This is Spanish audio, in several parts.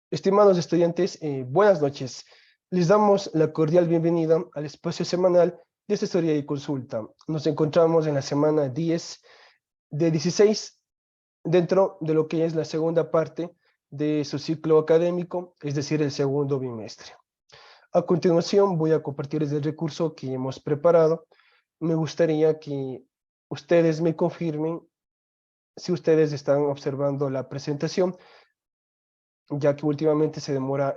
Estimados estudiantes, buenas noches. Les damos la cordial bienvenida al espacio semanal de asesoría y consulta. Nos encontramos en la semana 10 de 16 dentro de lo que es la segunda parte de su ciclo académico, es decir, el segundo bimestre. A continuación voy a compartirles el recurso que hemos preparado. Me gustaría que ustedes me confirmen si ustedes están observando la presentación, ya que últimamente se demora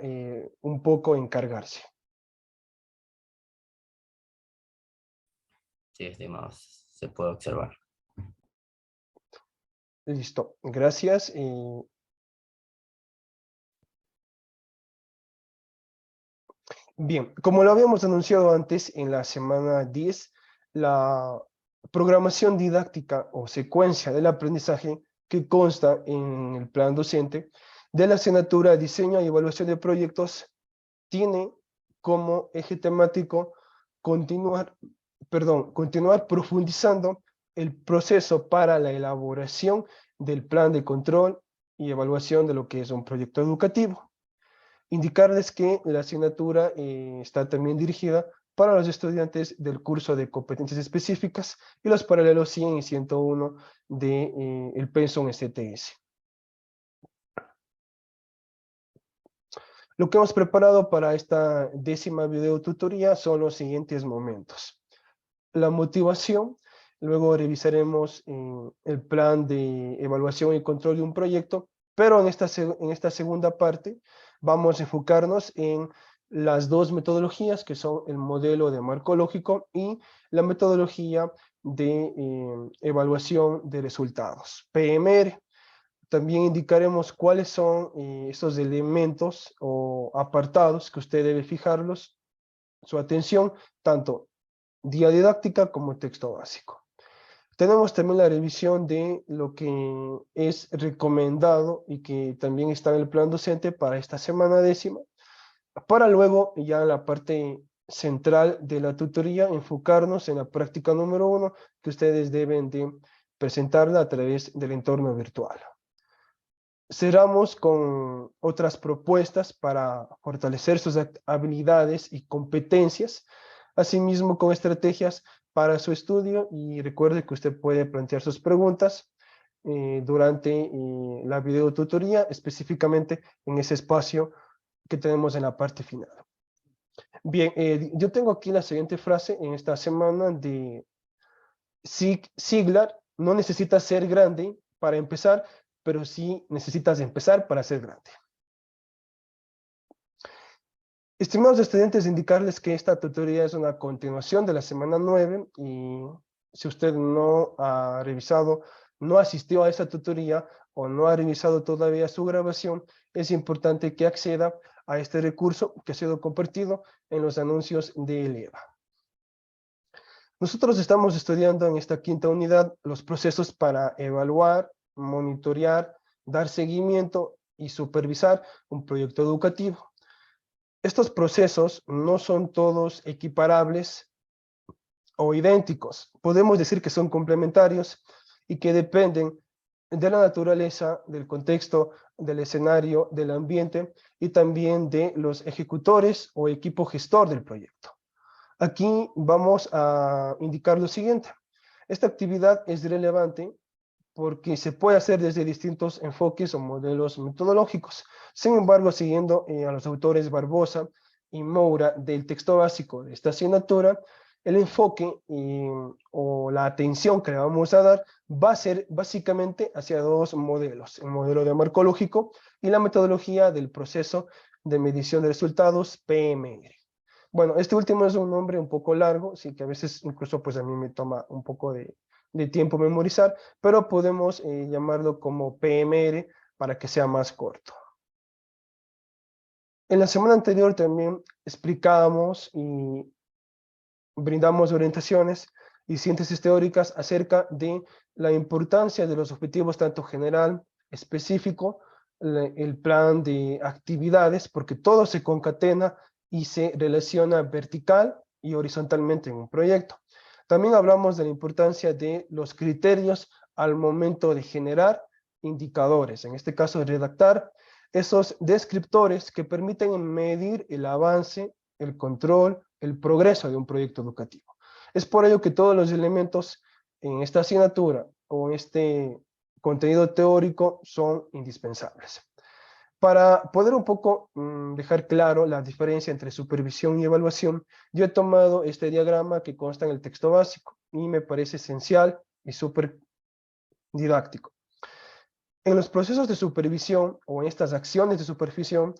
un poco en cargarse. Sí, estimados, se puede observar. Listo, gracias. Bien, como lo habíamos anunciado antes, en la semana 10, la programación didáctica o secuencia del aprendizaje que consta en el plan docente de la asignatura Diseño y Evaluación de Proyectos tiene como eje temático continuar profundizando el proceso para la elaboración del plan de control y evaluación de lo que es un proyecto educativo. Indicarles que la asignatura está también dirigida para los estudiantes del curso de competencias específicas y los paralelos 100 y 101 de el Pensum STS. Lo que hemos preparado para esta 10ª videotutoría son los siguientes momentos. La motivación, luego revisaremos el plan de evaluación y control de un proyecto, pero en esta segunda parte vamos a enfocarnos en las dos metodologías que son el modelo de marco lógico y la metodología de evaluación de resultados, PMR. También indicaremos cuáles son esos elementos o apartados que usted debe fijarlos, su atención, tanto guía didáctica como texto básico. Tenemos también la revisión de lo que es recomendado y que también está en el plan docente para esta semana 10ª, para luego ya en la parte central de la tutoría enfocarnos en la práctica número 1 que ustedes deben de presentarla a través del entorno virtual. Cerramos con otras propuestas para fortalecer sus habilidades y competencias, asimismo con estrategias para su estudio, y recuerde que usted puede plantear sus preguntas durante la videotutoría, específicamente en ese espacio que tenemos en la parte final. Bien, yo tengo aquí la siguiente frase en esta semana de Ziglar: no necesitas ser grande para empezar, pero sí necesitas empezar para ser grande. Estimados estudiantes, indicarles que esta tutoría es una continuación de la semana 9 y si usted no ha revisado, no asistió a esta tutoría o no ha revisado todavía su grabación, es importante que acceda a este recurso que ha sido compartido en los anuncios de ELEVA. Nosotros estamos estudiando en esta 5ª unidad los procesos para evaluar, monitorear, dar seguimiento y supervisar un proyecto educativo. Estos procesos no son todos equiparables o idénticos. Podemos decir que son complementarios y que dependen de la naturaleza, del contexto, del escenario, del ambiente y también de los ejecutores o equipo gestor del proyecto. Aquí vamos a indicar lo siguiente. Esta actividad es relevante porque se puede hacer desde distintos enfoques o modelos metodológicos. Sin embargo, siguiendo a los autores Barbosa y Moura del texto básico de esta asignatura, el enfoque o la atención que le vamos a dar va a ser básicamente hacia dos modelos: el modelo de marco lógico y la metodología del proceso de medición de resultados, PMR. Bueno, este último es un nombre un poco largo, sí, que a veces incluso pues a mí me toma un poco de tiempo memorizar, pero podemos llamarlo como PMR para que sea más corto. En la semana anterior también explicábamos y brindamos orientaciones y síntesis teóricas acerca de la importancia de los objetivos tanto general, específico, el plan de actividades, porque todo se concatena y se relaciona vertical y horizontalmente en un proyecto. También hablamos de la importancia de los criterios al momento de generar indicadores, en este caso redactar esos descriptores que permiten medir el avance, el control, el progreso de un proyecto educativo. Es por ello que todos los elementos en esta asignatura o en este contenido teórico son indispensables. Para poder un poco dejar claro la diferencia entre supervisión y evaluación, yo he tomado este diagrama que consta en el texto básico y me parece esencial y súper didáctico. En los procesos de supervisión o en estas acciones de supervisión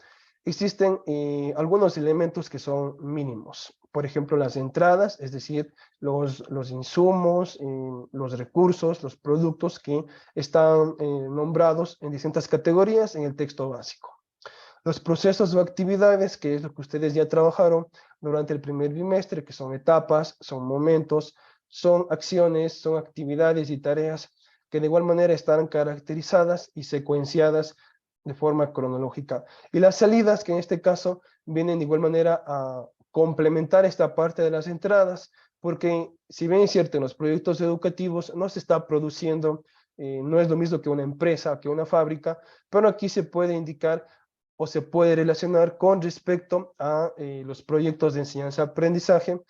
existen algunos elementos que son mínimos. Por ejemplo, las entradas, es decir, los insumos, los recursos, los productos que están nombrados en distintas categorías en el texto básico. Los procesos o actividades, que es lo que ustedes ya trabajaron durante el primer bimestre, que son etapas, son momentos, son acciones, son actividades y tareas que de igual manera están caracterizadas y secuenciadas de forma cronológica. Y las salidas, que en este caso vienen de igual manera a complementar esta parte de las entradas, porque si bien es cierto, en los proyectos educativos no se está produciendo, no es lo mismo que una empresa, que una fábrica, pero aquí se puede indicar o se puede relacionar con respecto a los proyectos de enseñanza-aprendizaje,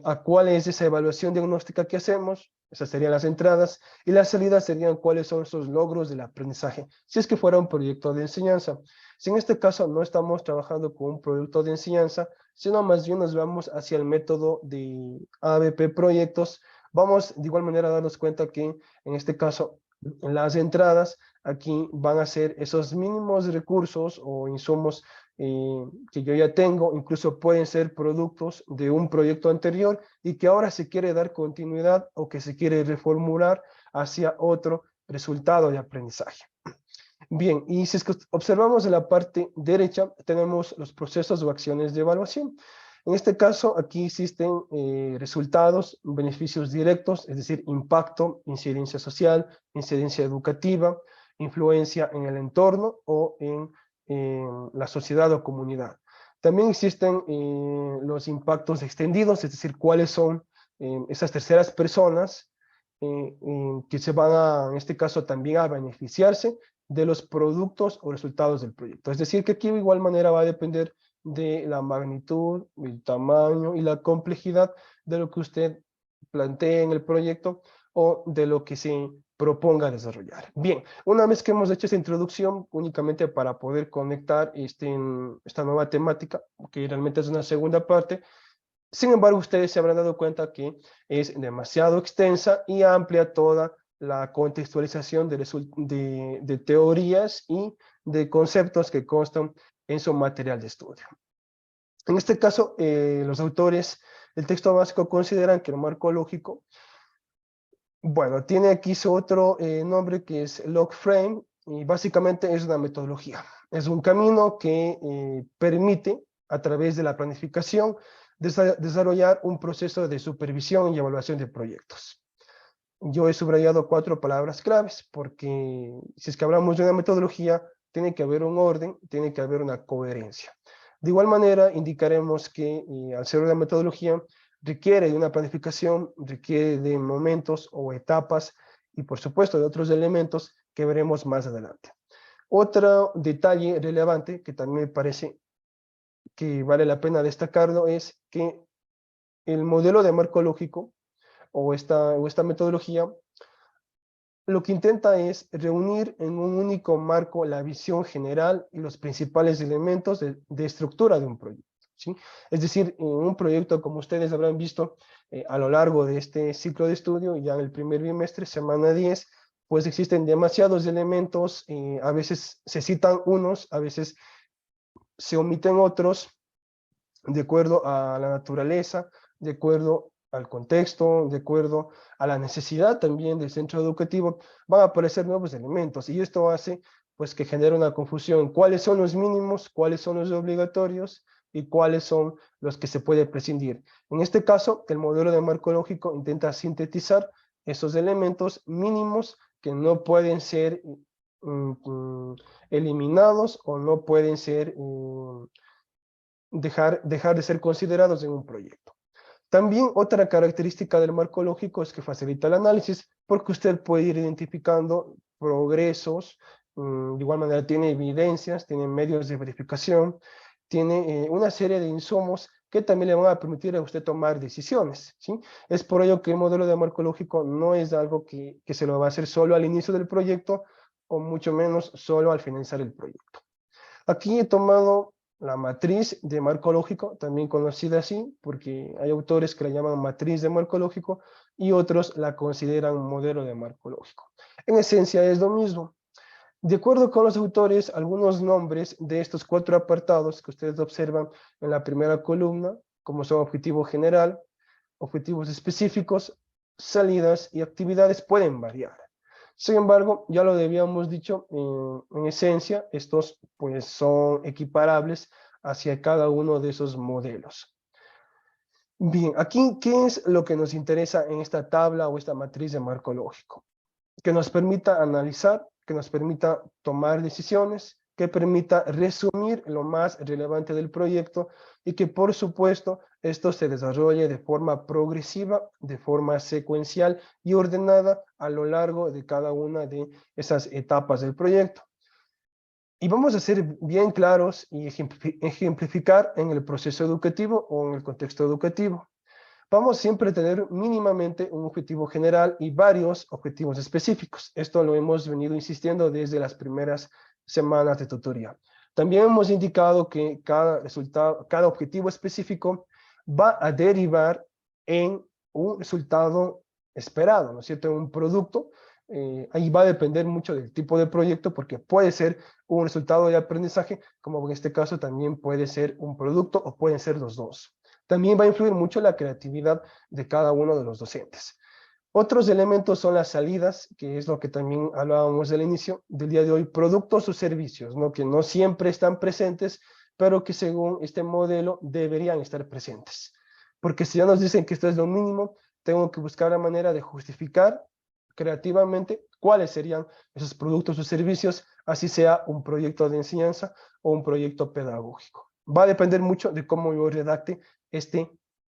a cuál es esa evaluación diagnóstica que hacemos, esas serían las entradas, y las salidas serían cuáles son esos logros del aprendizaje, si es que fuera un proyecto de enseñanza. Si en este caso no estamos trabajando con un proyecto de enseñanza, sino más bien nos vamos hacia el método de ABP proyectos, vamos de igual manera a darnos cuenta que en este caso las entradas aquí van a ser esos mínimos recursos o insumos que yo ya tengo, incluso pueden ser productos de un proyecto anterior y que ahora se quiere dar continuidad o que se quiere reformular hacia otro resultado de aprendizaje. Bien, y si es que observamos en la parte derecha, tenemos los procesos o acciones de evaluación. En este caso, aquí existen resultados, beneficios directos, es decir, impacto, incidencia social, incidencia educativa, influencia en el entorno o en la sociedad o comunidad. También existen los impactos extendidos, es decir, cuáles son esas terceras personas que se van a, en este caso, también a beneficiarse de los productos o resultados del proyecto. Es decir, que aquí de igual manera va a depender de la magnitud, el tamaño y la complejidad de lo que usted plantee en el proyecto o de lo que se proponga desarrollar. Bien, una vez que hemos hecho esta introducción, únicamente para poder conectar esta nueva temática, que realmente es una segunda parte, sin embargo, ustedes se habrán dado cuenta que es demasiado extensa y amplia toda la contextualización de teorías y de conceptos que constan en su material de estudio. En este caso, los autores del texto básico consideran que el marco lógico, bueno, tiene aquí su otro nombre que es LogFrame, y básicamente es una metodología. Es un camino que permite, a través de la planificación, desarrollar un proceso de supervisión y evaluación de proyectos. Yo he subrayado 4 palabras claves, porque si es que hablamos de una metodología, tiene que haber un orden, tiene que haber una coherencia. De igual manera, indicaremos que al ser una metodología, requiere de una planificación, requiere de momentos o etapas, y por supuesto de otros elementos que veremos más adelante. Otro detalle relevante que también me parece que vale la pena destacarlo es que el modelo de marco lógico o esta metodología lo que intenta es reunir en un único marco la visión general y los principales elementos de estructura de un proyecto, ¿sí? Es decir, en un proyecto, como ustedes habrán visto a lo largo de este ciclo de estudio, ya en el primer bimestre, semana 10, pues existen demasiados elementos, a veces se citan unos, a veces se omiten otros, de acuerdo a la naturaleza, de acuerdo al contexto, de acuerdo a la necesidad también del centro educativo, van a aparecer nuevos elementos y esto hace pues que genere una confusión. ¿Cuáles son los mínimos? ¿Cuáles son los obligatorios? ¿Y cuáles son los que se puede prescindir? En este caso, el modelo de marco lógico intenta sintetizar esos elementos mínimos que no pueden ser eliminados o no pueden ser dejar de ser considerados en un proyecto. También otra característica del marco lógico es que facilita el análisis porque usted puede ir identificando progresos de igual manera tiene evidencias, tiene medios de verificación, tiene una serie de insumos que también le van a permitir a usted tomar decisiones, ¿sí? Es por ello que el modelo de marco lógico no es algo que se lo va a hacer solo al inicio del proyecto, o mucho menos solo al finalizar el proyecto. Aquí he tomado la matriz de marco lógico, también conocida así, porque hay autores que la llaman matriz de marco lógico y otros la consideran modelo de marco lógico. En esencia es lo mismo. De acuerdo con los autores, algunos nombres de estos 4 apartados que ustedes observan en la primera columna, como son objetivo general, objetivos específicos, salidas y actividades, pueden variar. Sin embargo, ya lo habíamos dicho, en esencia, estos pues son equiparables hacia cada uno de esos modelos. Bien, aquí, ¿qué es lo que nos interesa en esta tabla o esta matriz de marco lógico? Que nos permita analizar, que nos permita tomar decisiones, que permita resumir lo más relevante del proyecto y que, por supuesto, esto se desarrolle de forma progresiva, de forma secuencial y ordenada a lo largo de cada una de esas etapas del proyecto. Y vamos a ser bien claros y ejemplificar en el proceso educativo o en el contexto educativo. Vamos siempre a tener mínimamente un objetivo general y varios objetivos específicos. Esto lo hemos venido insistiendo desde las primeras semanas de tutoría. También hemos indicado que cada resultado, cada objetivo específico va a derivar en un resultado esperado, ¿no es cierto? En un producto. Ahí va a depender mucho del tipo de proyecto, porque puede ser un resultado de aprendizaje, como en este caso también puede ser un producto o pueden ser los dos. También va a influir mucho la creatividad de cada uno de los docentes. Otros elementos son las salidas, que es lo que también hablábamos del inicio del día de hoy, productos o servicios, ¿no? Que no siempre están presentes, pero que según este modelo deberían estar presentes. Porque si ya nos dicen que esto es lo mínimo, tengo que buscar la manera de justificar creativamente cuáles serían esos productos o servicios, así sea un proyecto de enseñanza o un proyecto pedagógico. Va a depender mucho de cómo yo redacte este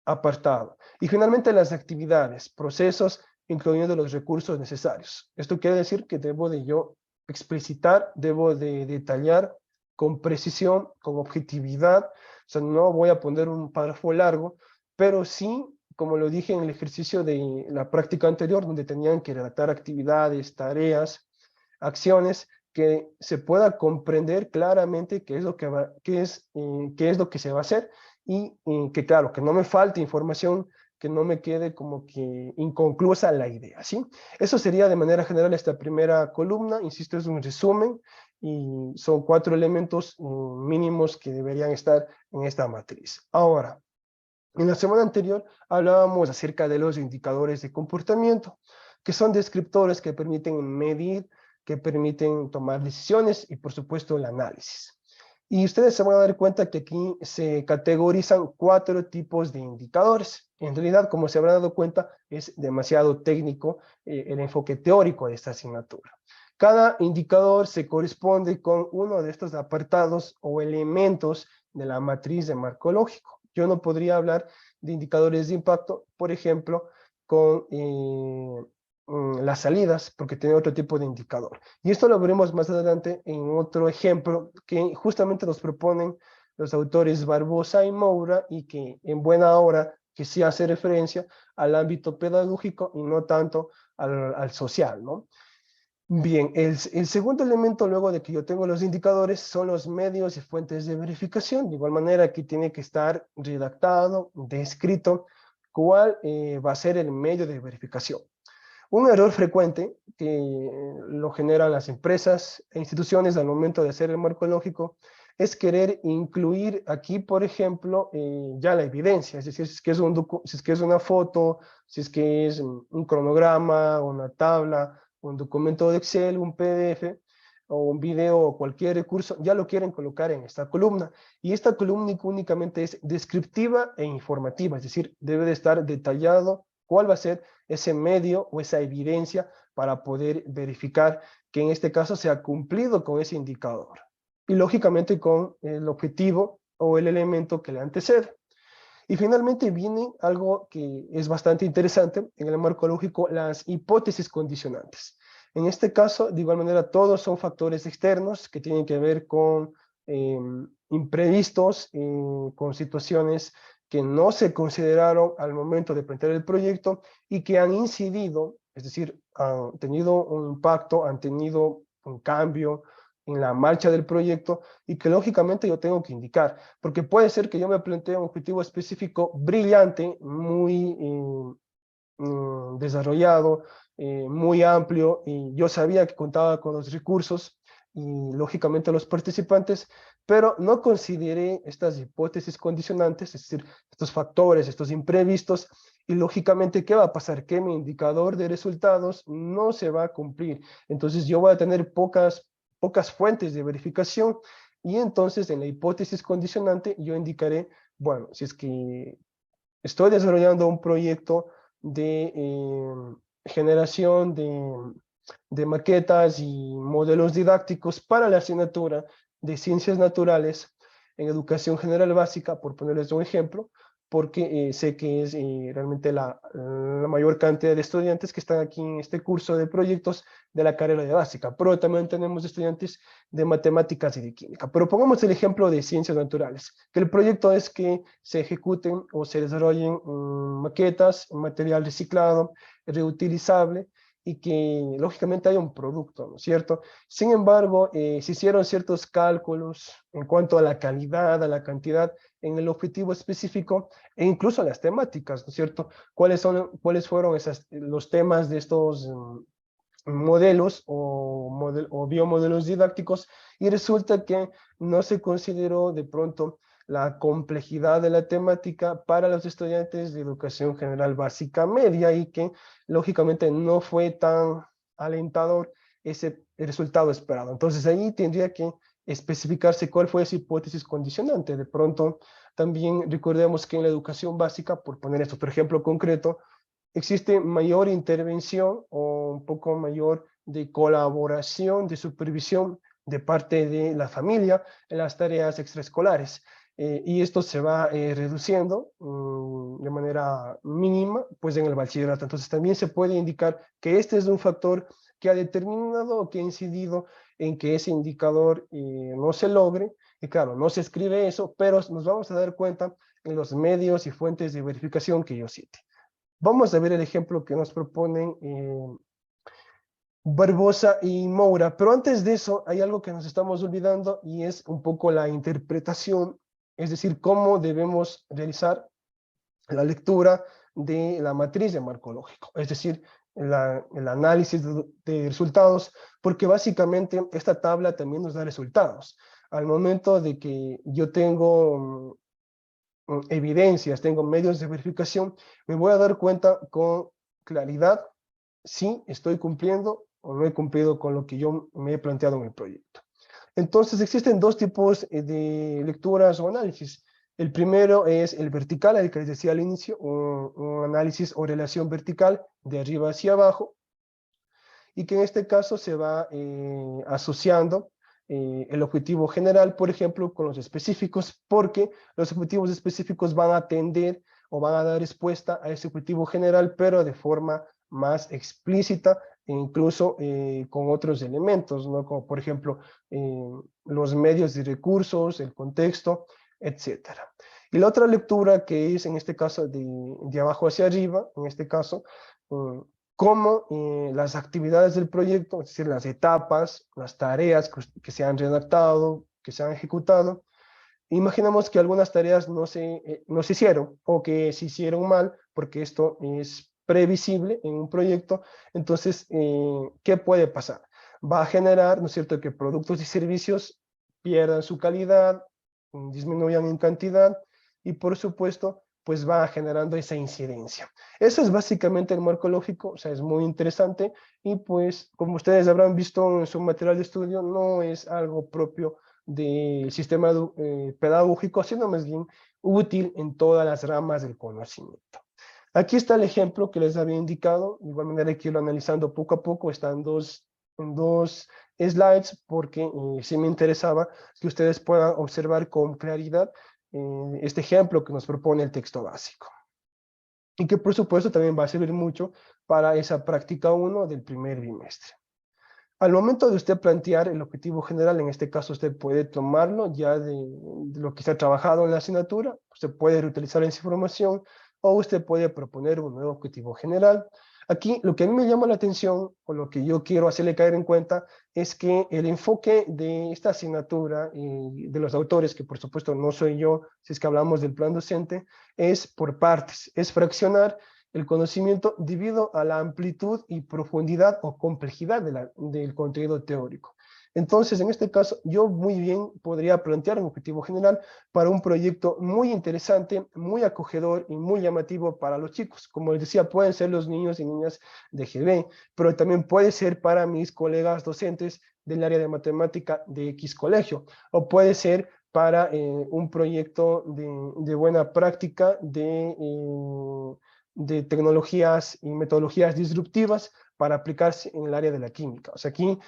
apartado. Y finalmente las actividades, procesos, incluyendo los recursos necesarios. Esto quiere decir que debo de yo explicitar, debo de detallar con precisión, con objetividad. O sea, no voy a poner un párrafo largo, pero sí, como lo dije en el ejercicio de la práctica anterior, donde tenían que redactar actividades, tareas, acciones, que se pueda comprender claramente qué es lo que qué es lo que se va a hacer y que claro, que no me falte información, que no me quede como que inconclusa la idea, ¿sí? Eso sería de manera general esta primera columna, insisto, es un resumen y son 4 elementos mínimos que deberían estar en esta matriz. Ahora, en la semana anterior hablábamos acerca de los indicadores de comportamiento, que son descriptores que permiten medir, que permiten tomar decisiones y por supuesto el análisis. Y ustedes se van a dar cuenta que aquí se categorizan 4 tipos de indicadores. En realidad, como se habrán dado cuenta, es demasiado técnico el enfoque teórico de esta asignatura. Cada indicador se corresponde con uno de estos apartados o elementos de la matriz de marco lógico. Yo no podría hablar de indicadores de impacto, por ejemplo, con las salidas, porque tiene otro tipo de indicador. Y esto lo veremos más adelante en otro ejemplo que justamente nos proponen los autores Barbosa y Moura y que en buena hora que sí hace referencia al ámbito pedagógico y no tanto al social, ¿no? Bien, el segundo elemento luego de que yo tengo los indicadores son los medios y fuentes de verificación. De igual manera aquí tiene que estar redactado, descrito, cuál va a ser el medio de verificación. Un error frecuente que lo generan las empresas e instituciones al momento de hacer el marco lógico es querer incluir aquí, por ejemplo, ya la evidencia, es decir, si es que es una foto, si es que es un cronograma, una tabla, un documento de Excel, un PDF, o un video o cualquier recurso, ya lo quieren colocar en esta columna. Y esta columna únicamente es descriptiva e informativa, es decir, debe de estar detallado cuál va a ser ese medio o esa evidencia para poder verificar que en este caso se ha cumplido con ese indicador. Y lógicamente con el objetivo o el elemento que le antecede. Y finalmente viene algo que es bastante interesante en el marco lógico, las hipótesis condicionantes. En este caso, de igual manera, todos son factores externos que tienen que ver con imprevistos, con situaciones que no se consideraron al momento de plantear el proyecto y que han incidido, es decir, han tenido un impacto, han tenido un cambio en la marcha del proyecto y que lógicamente yo tengo que indicar, porque puede ser que yo me plantee un objetivo específico brillante, muy desarrollado, muy amplio, y yo sabía que contaba con los recursos y lógicamente los participantes, pero no consideré estas hipótesis condicionantes, es decir, estos factores, estos imprevistos, y lógicamente, ¿qué va a pasar? Que mi indicador de resultados no se va a cumplir. Entonces yo voy a tener pocas fuentes de verificación, y entonces en la hipótesis condicionante yo indicaré, bueno, si es que estoy desarrollando un proyecto de generación de maquetas y modelos didácticos para la asignatura de ciencias naturales en educación general básica, por ponerles un ejemplo, porque sé que es realmente la mayor cantidad de estudiantes que están aquí en este curso de proyectos de la carrera de básica, pero también tenemos estudiantes de matemáticas y de química. Pero pongamos el ejemplo de ciencias naturales, que el proyecto es que se ejecuten o se desarrollen maquetas, material reciclado, reutilizable, y que lógicamente haya un producto, ¿no es cierto? Sin embargo, se hicieron ciertos cálculos en cuanto a la calidad, a la cantidad, en el objetivo específico e incluso a las temáticas, ¿no es cierto? ¿Cuáles fueron los temas de estos modelos o biomodelos didácticos? Y resulta que no se consideró de pronto la complejidad de la temática para los estudiantes de educación general básica media, y que lógicamente no fue tan alentador ese resultado esperado. Entonces ahí tendría que especificarse cuál fue esa hipótesis condicionante. De pronto también recordemos que en la educación básica, por poner esto otro ejemplo concreto, existe mayor intervención o un poco mayor de colaboración, de supervisión de parte de la familia en las tareas extraescolares. Y esto se va reduciendo de manera mínima, pues en el bachillerato. Entonces también se puede indicar que este es un factor que ha determinado o que ha incidido en que ese indicador no se logre. Y claro, no se escribe eso, pero nos vamos a dar cuenta en los medios y fuentes de verificación que yo cite. Vamos a ver el ejemplo que nos proponen Barbosa y Moura, pero antes de eso hay algo que nos estamos olvidando y es un poco la interpretación, es decir, cómo debemos realizar la lectura de la matriz de marco lógico, es decir, el análisis de resultados, porque básicamente esta tabla también nos da resultados. Al momento de que yo tengo evidencias, tengo medios de verificación, me voy a dar cuenta con claridad si estoy cumpliendo o no he cumplido con lo que yo me he planteado en el proyecto. Entonces existen dos tipos de lecturas o análisis. El primero es el vertical, el que les decía al inicio, un análisis o relación vertical de arriba hacia abajo, y que en este caso se va asociando el objetivo general, por ejemplo, con los específicos, porque los objetivos específicos van a atender o van a dar respuesta a ese objetivo general, pero de forma más explícita e incluso con otros elementos, ¿no? Como por ejemplo los medios y recursos, el contexto, etcétera. Y la otra lectura, que es en este caso de abajo hacia arriba, en este caso, cómo las actividades del proyecto, es decir, las etapas, las tareas que se han redactado, que se han ejecutado. Imaginamos que algunas tareas no se hicieron o que se hicieron mal, porque esto es previsible en un proyecto. Entonces, ¿qué puede pasar? Va a generar, ¿no es cierto?, que productos y servicios pierdan su calidad, disminuyan en cantidad y, por supuesto, pues va generando esa incidencia. Eso es básicamente el marco lógico, o sea, es muy interesante y pues, como ustedes habrán visto en su material de estudio, no es algo propio del sistema pedagógico, sino más bien útil en todas las ramas del conocimiento. Aquí está el ejemplo que les había indicado, de igual manera que irlo analizando poco a poco, están en dos slides, porque sí me interesaba que ustedes puedan observar con claridad este ejemplo que nos propone el texto básico. Y que por supuesto también va a servir mucho para esa práctica 1 del primer bimestre. Al momento de usted plantear el objetivo general, en este caso usted puede tomarlo ya de lo que se ha trabajado en la asignatura, usted puede reutilizar esa información o usted puede proponer un nuevo objetivo general. Aquí lo que a mí me llama la atención o lo que yo quiero hacerle caer en cuenta es que el enfoque de esta asignatura y de los autores, que por supuesto no soy yo, si es que hablamos del plan docente, es por partes, es fraccionar el conocimiento debido a la amplitud y profundidad o complejidad del contenido teórico. Entonces, en este caso, yo muy bien podría plantear un objetivo general para un proyecto muy interesante, muy acogedor y muy llamativo para los chicos. Como les decía, pueden ser los niños y niñas de GB, pero también puede ser para mis colegas docentes del área de matemática de X colegio, o puede ser para un proyecto de buena práctica de tecnologías y metodologías disruptivas para aplicarse en el área de la química. O sea, aquí,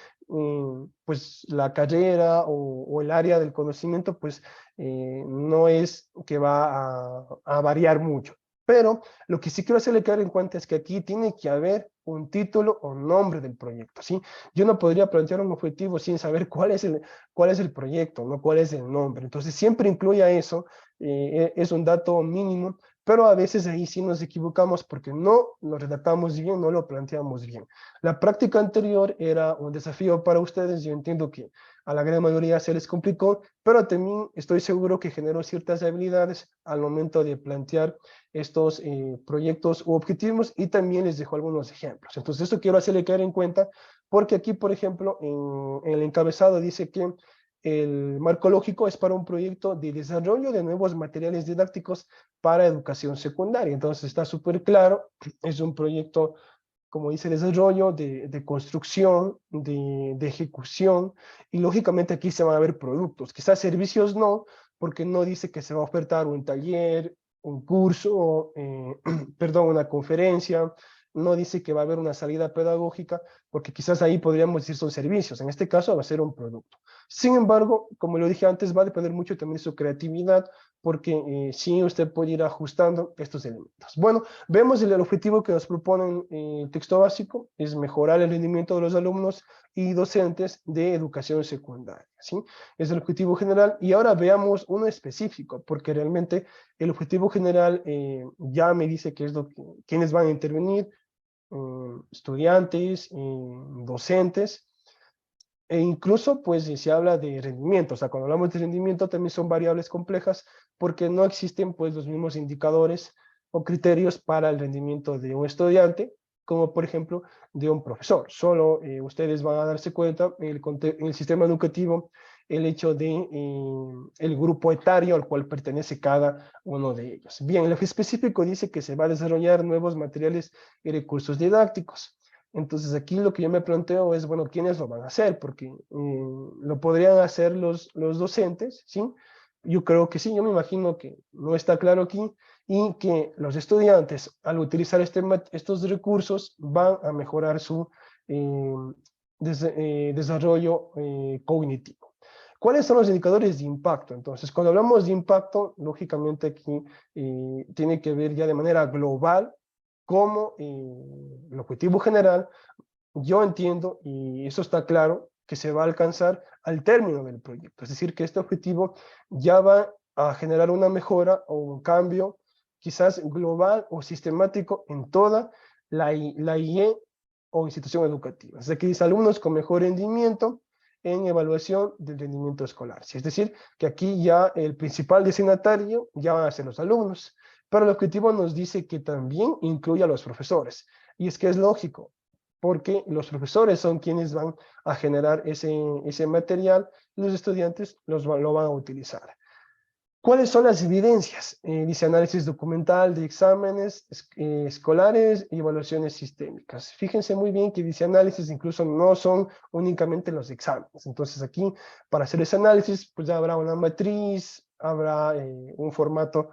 pues la carrera o el área del conocimiento, pues no es que va a variar mucho. Pero lo que sí quiero hacerle caer en cuenta es que aquí tiene que haber un título o nombre del proyecto, ¿sí? Yo no podría plantear un objetivo sin saber cuál es el proyecto, ¿no? Cuál es el nombre. Entonces, siempre incluya eso, es un dato mínimo, pero a veces ahí sí nos equivocamos porque no lo redactamos bien, no lo planteamos bien. La práctica anterior era un desafío para ustedes, yo entiendo que a la gran mayoría se les complicó, pero también estoy seguro que generó ciertas habilidades al momento de plantear estos proyectos u objetivos y también les dejo algunos ejemplos. Entonces esto quiero hacerle caer en cuenta porque aquí, por ejemplo, en el encabezado dice que el marco lógico es para un proyecto de desarrollo de nuevos materiales didácticos para educación secundaria. Entonces está súper claro, es un proyecto, como dice, desarrollo, de construcción, de ejecución, y lógicamente aquí se van a ver productos, quizás servicios no, porque no dice que se va a ofertar un taller, un curso, perdón, una conferencia, no dice que va a haber una salida pedagógica, porque quizás ahí podríamos decir son servicios, en este caso va a ser un producto. Sin embargo, como lo dije antes, va a depender mucho también de su creatividad, porque sí usted puede ir ajustando estos elementos. Bueno, vemos el objetivo que nos proponen el texto básico, es mejorar el rendimiento de los alumnos y docentes de educación secundaria, ¿sí? Es el objetivo general, y ahora veamos uno específico, porque realmente el objetivo general ya me dice qué es quiénes van a intervenir, estudiantes, docentes, e incluso pues se habla de rendimiento. O sea, cuando hablamos de rendimiento también son variables complejas porque no existen pues los mismos indicadores o criterios para el rendimiento de un estudiante, como por ejemplo de un profesor. Solo ustedes van a darse cuenta en el sistema educativo el hecho de el grupo etario al cual pertenece cada uno de ellos. Bien, lo específico dice que se va a desarrollar nuevos materiales y recursos didácticos. Entonces aquí lo que yo me planteo es, bueno, ¿quiénes lo van a hacer? Porque lo podrían hacer los docentes, ¿sí? Yo creo que sí, yo me imagino que no está claro aquí y que los estudiantes al utilizar estos recursos van a mejorar su eh, desarrollo cognitivo. ¿Cuáles son los indicadores de impacto? Entonces, cuando hablamos de impacto, lógicamente aquí tiene que ver ya de manera global como el objetivo general, yo entiendo, y eso está claro, que se va a alcanzar al término del proyecto. Es decir, que este objetivo ya va a generar una mejora o un cambio quizás global o sistemático en toda la IE o institución educativa. Es decir, alumnos con mejor rendimiento en evaluación del rendimiento escolar. Es decir, que aquí ya el principal destinatario ya van a ser los alumnos, pero el objetivo nos dice que también incluye a los profesores. Y es que es lógico, porque los profesores son quienes van a generar ese material, los estudiantes lo van a utilizar. ¿Cuáles son las evidencias? Dice análisis documental de exámenes escolares y evaluaciones sistémicas. Fíjense muy bien que dice análisis, incluso no son únicamente los exámenes. Entonces aquí, para hacer ese análisis, pues ya habrá una matriz, habrá un formato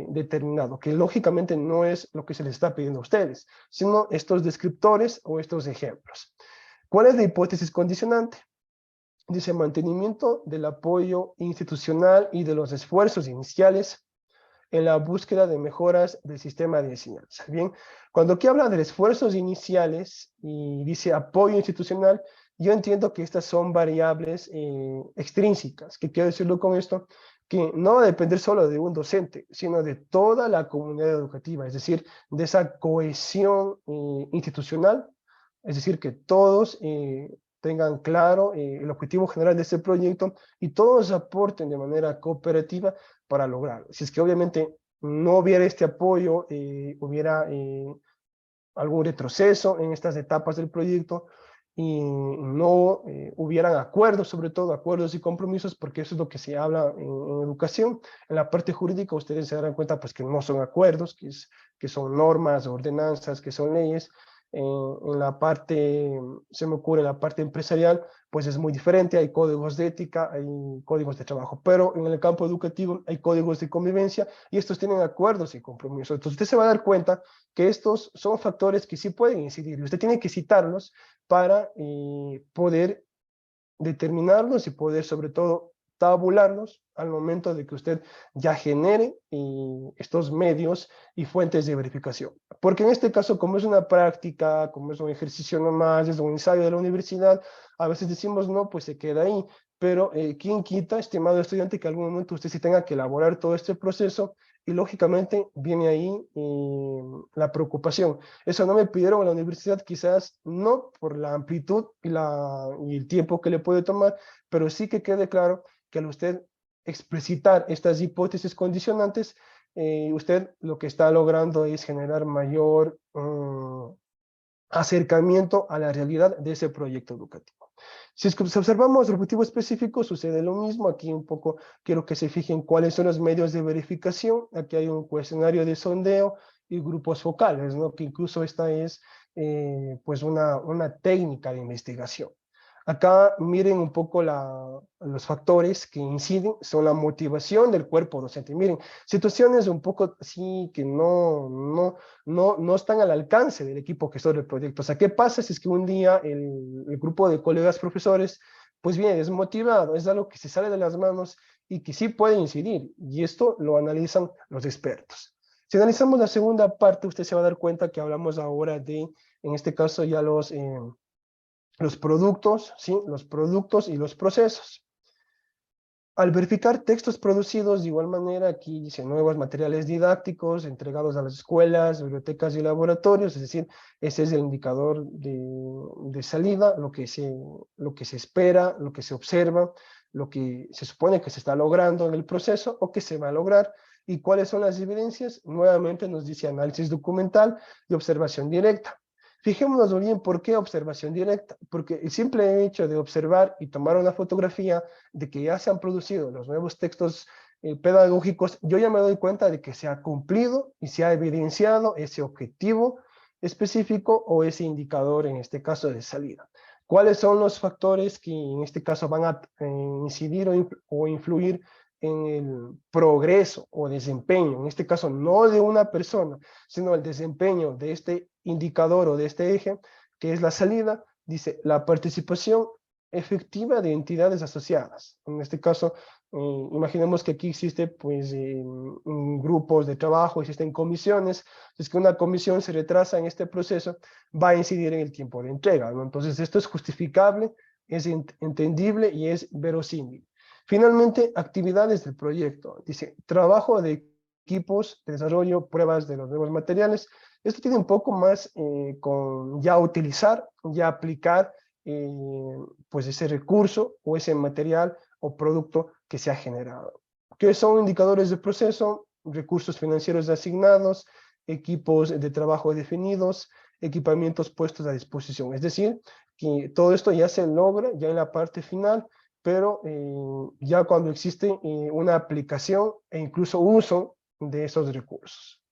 determinado, que lógicamente no es lo que se les está pidiendo a ustedes, sino estos descriptores o estos ejemplos. ¿Cuál es la hipótesis condicionante? Dice mantenimiento del apoyo institucional y de los esfuerzos iniciales en la búsqueda de mejoras del sistema de enseñanza. Bien, cuando aquí habla de esfuerzos iniciales y dice apoyo institucional, yo entiendo que estas son variables extrínsecas. ¿Qué quiero decirlo con esto? Que no va a depender solo de un docente, sino de toda la comunidad educativa, es decir, de esa cohesión institucional, es decir, que todos tengan claro el objetivo general de este proyecto y todos aporten de manera cooperativa para lograrlo. Si es que obviamente no hubiera este apoyo, hubiera algún retroceso en estas etapas del proyecto y no hubieran acuerdos, sobre todo acuerdos y compromisos, porque eso es lo que se habla en educación. En la parte jurídica ustedes se darán cuenta pues que no son acuerdos, que son normas, ordenanzas, que son leyes. En la parte, se me ocurre, en la parte empresarial, pues es muy diferente, hay códigos de ética, hay códigos de trabajo, pero en el campo educativo hay códigos de convivencia y estos tienen acuerdos y compromisos. Entonces usted se va a dar cuenta que estos son factores que sí pueden incidir y usted tiene que citarlos para poder determinarlos y poder sobre todo tabularlos al momento de que usted ya genere estos medios y fuentes de verificación. Porque en este caso, como es una práctica, como es un ejercicio nomás, es un ensayo de la universidad, a veces decimos no, pues se queda ahí, pero ¿quién quita, estimado estudiante, que en algún momento usted sí tenga que elaborar todo este proceso? Y lógicamente viene ahí la preocupación. Eso no me pidieron a la universidad, quizás no por la amplitud y el tiempo que le puede tomar, pero sí que quede claro que al usted explicitar estas hipótesis condicionantes, usted lo que está logrando es generar mayor acercamiento a la realidad de ese proyecto educativo. Si observamos el objetivo específico, sucede lo mismo. Aquí un poco quiero que se fijen cuáles son los medios de verificación. Aquí hay un cuestionario de sondeo y grupos focales, ¿no? Que incluso esta es pues una técnica de investigación. Acá miren un poco los factores que inciden, son la motivación del cuerpo docente. Miren, situaciones un poco así que no están al alcance del equipo gestor del proyecto. O sea, ¿qué pasa si es que un día el grupo de colegas profesores pues viene desmotivado? Es algo que se sale de las manos y que sí puede incidir, y esto lo analizan los expertos. Si analizamos la segunda parte, usted se va a dar cuenta que hablamos ahora de, en este caso, ya los productos, ¿sí? Los productos y los procesos. Al verificar textos producidos, de igual manera, aquí dice nuevos materiales didácticos entregados a las escuelas, bibliotecas y laboratorios, es decir, ese es el indicador de salida, lo que se espera, lo que se observa, lo que se supone que se está logrando en el proceso o que se va a lograr. ¿Y cuáles son las evidencias? Nuevamente nos dice análisis documental y observación directa. Fijémonos bien, ¿por qué observación directa? Porque el simple hecho de observar y tomar una fotografía de que ya se han producido los nuevos textos pedagógicos, yo ya me doy cuenta de que se ha cumplido y se ha evidenciado ese objetivo específico o ese indicador, en este caso, de salida. ¿Cuáles son los factores que en este caso van a incidir o influir en el progreso o desempeño, en este caso no de una persona, sino el desempeño de este indicador o de este eje, que es la salida? Dice la participación efectiva de entidades asociadas. En este caso, imaginemos que aquí existe pues grupos de trabajo, existen comisiones. Es que una comisión se retrasa en este proceso, va a incidir en el tiempo de entrega, ¿no? Entonces esto es justificable, es entendible y es verosímil. Finalmente, actividades del proyecto. Dice, trabajo de equipos de desarrollo, pruebas de los nuevos materiales. Esto tiene un poco más con ya utilizar, ya aplicar pues ese recurso o ese material o producto que se ha generado. ¿Qué son indicadores de proceso? Recursos financieros asignados, equipos de trabajo definidos, equipamientos puestos a disposición. Es decir, que todo esto ya se logra ya en la parte final, pero ya cuando existe una aplicación e incluso uso de esos recursos.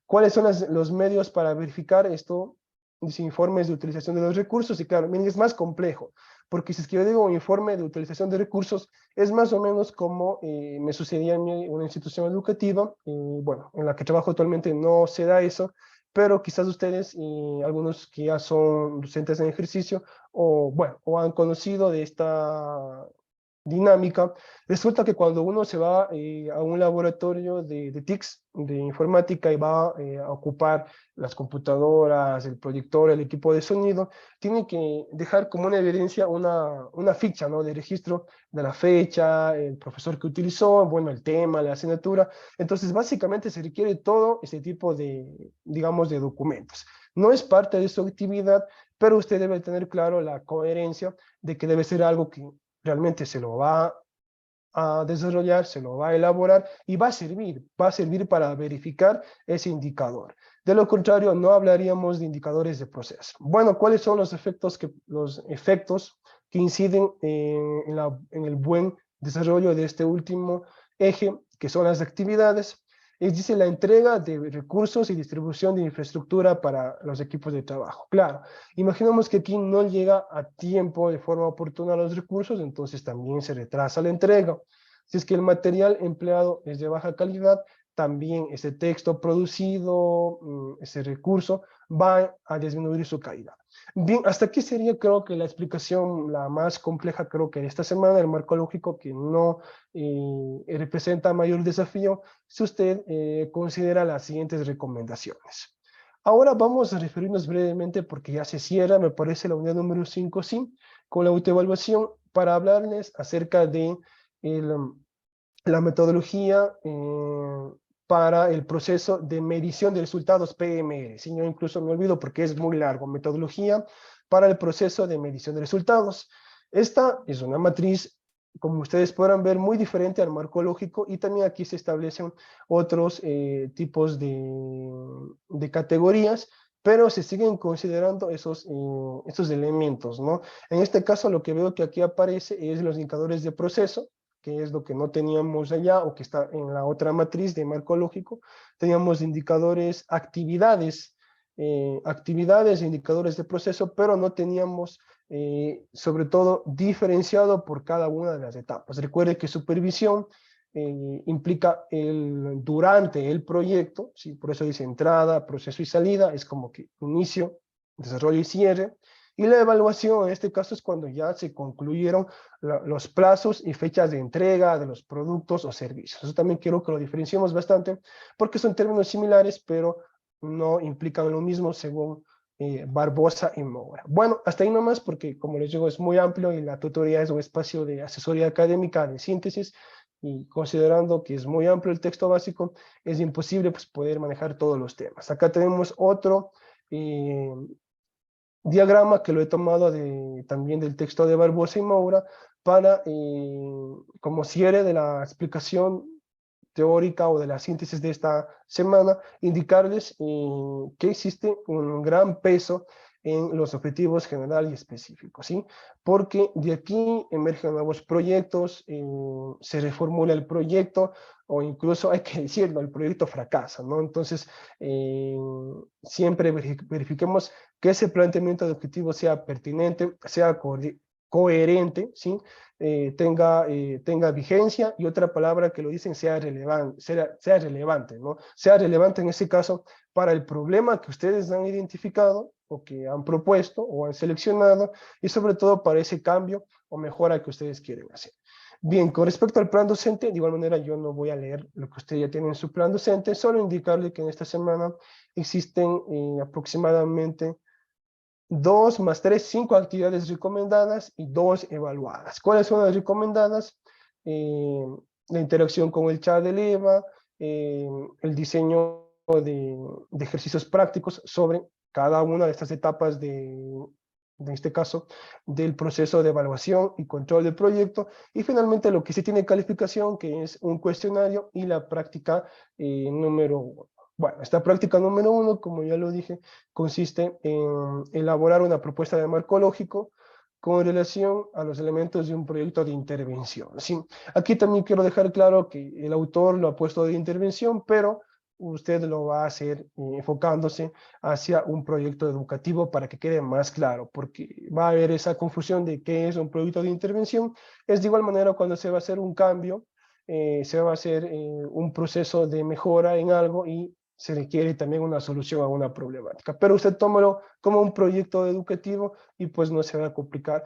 ¿Cuáles son los medios para verificar esto? Dice informes de utilización de los recursos, y claro, miren, es más complejo, porque si es que yo digo un informe de utilización de recursos, es más o menos como me sucedía en una institución educativa, bueno, en la que trabajo actualmente no se da eso, pero quizás ustedes, algunos que ya son docentes en ejercicio, o bueno, o han conocido de dinámica. Resulta que cuando uno se va a un laboratorio de TICS, de informática, y va a ocupar las computadoras, el proyector, el equipo de sonido, tiene que dejar como una evidencia, una ficha, ¿no?, de registro de la fecha, el profesor que utilizó, bueno, el tema, la asignatura. Entonces, básicamente se requiere todo ese tipo de, digamos, de documentos. No es parte de su actividad, pero usted debe tener claro la coherencia de que debe ser algo que realmente se lo va a desarrollar, se lo va a elaborar y va a servir para verificar ese indicador. De lo contrario, no hablaríamos de indicadores de proceso. Bueno, ¿cuáles son los efectos que inciden en el buen desarrollo de este último eje, que son las actividades? Es dice la entrega de recursos y distribución de infraestructura para los equipos de trabajo. Claro, imaginamos que aquí no llega a tiempo de forma oportuna los recursos, entonces también se retrasa la entrega. Si es que el material empleado es de baja calidad, también ese texto producido, ese recurso, va a disminuir su calidad. Bien, hasta aquí sería, creo que la explicación la más compleja, creo que de esta semana, el marco lógico, que no representa mayor desafío si usted considera las siguientes recomendaciones. Ahora vamos a referirnos brevemente, porque ya se cierra, me parece, la unidad número 5, sí, con la autoevaluación, para hablarles acerca de la metodología para el proceso de medición de resultados PMR. Si yo incluso me olvido porque es muy largo, metodología para el proceso de medición de resultados. Esta es una matriz, como ustedes podrán ver, muy diferente al marco lógico, y también aquí se establecen otros tipos de categorías, pero se siguen considerando esos elementos, ¿no? En este caso, lo que veo que aquí aparece es los indicadores de proceso, que es lo que no teníamos allá, o que está en la otra matriz de marco lógico. Teníamos indicadores, actividades, indicadores de proceso, pero no teníamos sobre todo diferenciado por cada una de las etapas. Recuerde que supervisión implica durante el proyecto, ¿sí? Por eso dice entrada, proceso y salida, es como que inicio, desarrollo y cierre. Y la evaluación en este caso es cuando ya se concluyeron los plazos y fechas de entrega de los productos o servicios. Eso también quiero que lo diferenciemos bastante, porque son términos similares, pero no implican lo mismo según Barbosa y Moura. Bueno, hasta ahí nomás, porque como les digo, es muy amplio y la tutoría es un espacio de asesoría académica, de síntesis, y considerando que es muy amplio el texto básico, es imposible pues, poder manejar todos los temas. Acá tenemos otro diagrama que lo he tomado también del texto de Barbosa y Moura, para, como cierre de la explicación teórica o de la síntesis de esta semana, indicarles que existe un gran peso en los objetivos general y específicos, ¿sí? Porque de aquí emergen nuevos proyectos, se reformula el proyecto, o incluso hay que decirlo, el proyecto fracasa, ¿no? Entonces, siempre verifiquemos que ese planteamiento de objetivos sea pertinente, sea coherente, ¿sí? Tenga vigencia, y otra palabra que lo dicen, sea relevante, ¿no? Sea relevante en ese caso para el problema que ustedes han identificado o que han propuesto o han seleccionado, y sobre todo para ese cambio o mejora que ustedes quieren hacer. Bien, con respecto al plan docente, de igual manera yo no voy a leer lo que ustedes ya tienen en su plan docente, solo indicarle que en esta semana existen aproximadamente 2 más 3, 5 actividades recomendadas y 2 evaluadas. ¿Cuáles son las recomendadas? La interacción con el chat del EVA, el diseño de ejercicios prácticos sobre cada una de estas etapas en este caso, del proceso de evaluación y control del proyecto, y finalmente lo que sí tiene calificación, que es un cuestionario, y la práctica número 1. Bueno, esta práctica número 1, como ya lo dije, consiste en elaborar una propuesta de marco lógico con relación a los elementos de un proyecto de intervención, ¿sí? Aquí también quiero dejar claro que el autor lo ha puesto de intervención, pero usted lo va a hacer enfocándose hacia un proyecto educativo, para que quede más claro, porque va a haber esa confusión de qué es un proyecto de intervención. Es de igual manera cuando se va a hacer un cambio, se va a hacer un proceso de mejora en algo, y se requiere también una solución a una problemática. Pero usted tómalo como un proyecto educativo y pues no se va a complicar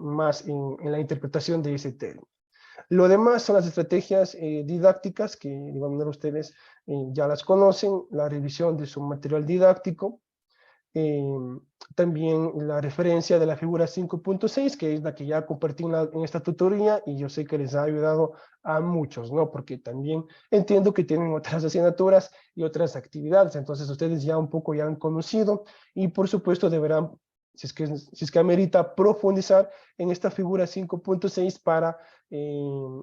más en la interpretación de ese término. Lo demás son las estrategias didácticas que de igual manera ustedes ya las conocen, la revisión de su material didáctico, eh, también la referencia de la figura 5.6, que es la que ya compartí en esta tutoría y yo sé que les ha ayudado a muchos, ¿no? Porque también entiendo que tienen otras asignaturas y otras actividades, entonces ustedes ya un poco ya han conocido y por supuesto deberán, si es que amerita, profundizar en esta figura 5.6 para